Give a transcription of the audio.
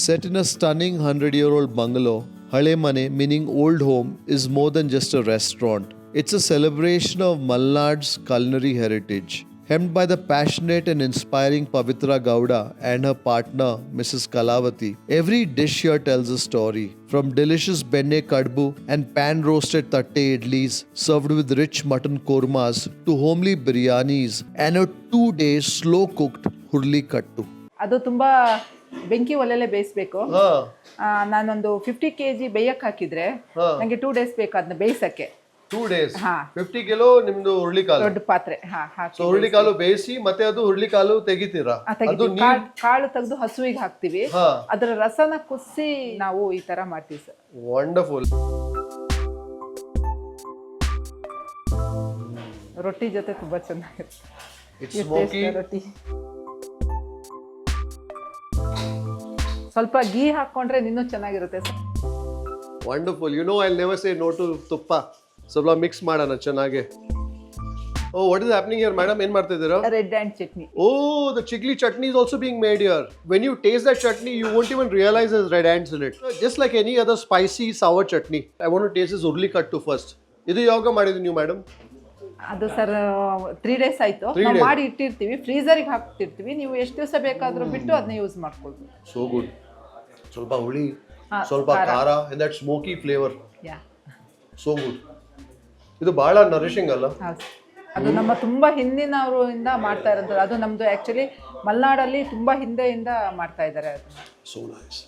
Set in a stunning 100-year-old bungalow, Hallemane, meaning old home, is more than just a restaurant. It's a celebration of Malenad's culinary heritage. Hemmed by the passionate and inspiring Pavithra Gowda and her partner, Mrs. Kalavati, every dish here tells a story. From delicious benne kadbu and pan-roasted tatte idlis served with rich mutton kormas to homely biryanis and a 2-day slow-cooked Huralikattu. ಅದು ತುಂಬಾ ಬೆಂಕಿ ಒಲೆಲೆ ಬೇಯಿಸಬೇಕು. ನಾನೊಂದು 50 kg ಬೇಯಕ್ಕೆ ಹಾಕಿದ್ರೆ ನನಗೆ 2 days ಬೇಕು ಅದನ್ನ ಬೇಯಿಸಕ್ಕೆ. 2 days. 50 kilo ನಿಮ್ದು ಹುರುಳಿಕಾಳು ದೊಡ್ಡ ಪಾತ್ರೆ ಹಾಕಿ. ಸೊ ಹುರುಳಿಕಾಳು ಬೇಯಿಸಿ ಮತ್ತೆ ಅದು ಹುರುಳಿಕಾಳು ತೆಗಿತೀರಾ? ಅದು ಕಾಳು ತೆಗೆದು ಹಸುವಿಗೆ ಹಾಕ್ತಿವಿ. ಅದರ ರಸನ ಕುದಿಸಿ ನಾವು ಈ ತರ ಮಾಡ್ತೀವಿ ಸರ್. ವಂಡರ್ಫುಲ್. ರೊಟ್ಟಿ ಜೊತೆ ತುಂಬಾ ಚೆನ್ನಾಗಿರುತ್ತೆ. It's smoky. ರೊಟ್ಟಿ ಸ್ವಲ್ಪ ಘೀ ಹಾಕೊಂಡ್ರೆ ಇನ್ನೂ ಚೆನ್ನಾಗಿರುತ್ತೆ sir. Wonderful. You know I will never say no to tuppa. ಸ್ವಲ್ಪ ಮಿಕ್ಸ್ ಮಾಡೋಣ ಚೆನ್ನಾಗಿ. Oh what is happening here madam? ಏನು ಮಾಡ್ತಾ ಇದ್ದೀರಾ? Red and chutney. Oh the ಚಿಗ್ಲಿ chutney is also being made here. When you taste that chutney, you won't even realize there's red ants in it. Just like any other spicy sour chutney. I want to taste this Huralikattu first. ಇದು ಯಾವಾಗ ಮಾಡಿದ್ರಿ ನೀವು madam? ಅದು sir 3 days ಆಯ್ತು. ನಾವು ಮಾಡಿ ಇಟ್ಟಿರ್ತೀವಿ, ಫ್ರೀಸರಿಗೆ ಹಾಕ್ತಿರ್ತೀವಿ. ನೀವು ಎಷ್ಟು ದಿವಸ ಬೇಕಾದರೂ ಬಿಟ್ಟು ಅದನ್ನ ಯೂಸ್ ಮಾಡ್ಕೊಳ್ಬೋದು. So good. ಸ್ವಲ್ಪ ಹುಳಿ, ಸ್ವಲ್ಪ ಖಾರ and that smoky flavor. Yeah. So good. ಇದು ಬಹಳ ನರಿಶಿಂಗ್ ಅಲ್ಲ? ಅದು ನಮ್ಮ ತುಂಬಾ ಹಿಂದಿನವರಿಂದ ಮಾಡ್ತಾ ಇರೋದು. ಅದು ನಮ್ದು ಆಕ್ಚುಲಿ ಮಲೆನಾಡಲ್ಲಿ ತುಂಬಾ ಹಿಂದೆಯಿಂದ ಮಾಡ್ತಾ ಇದ್ದಾರೆ ಅದನ್ನ. So nice.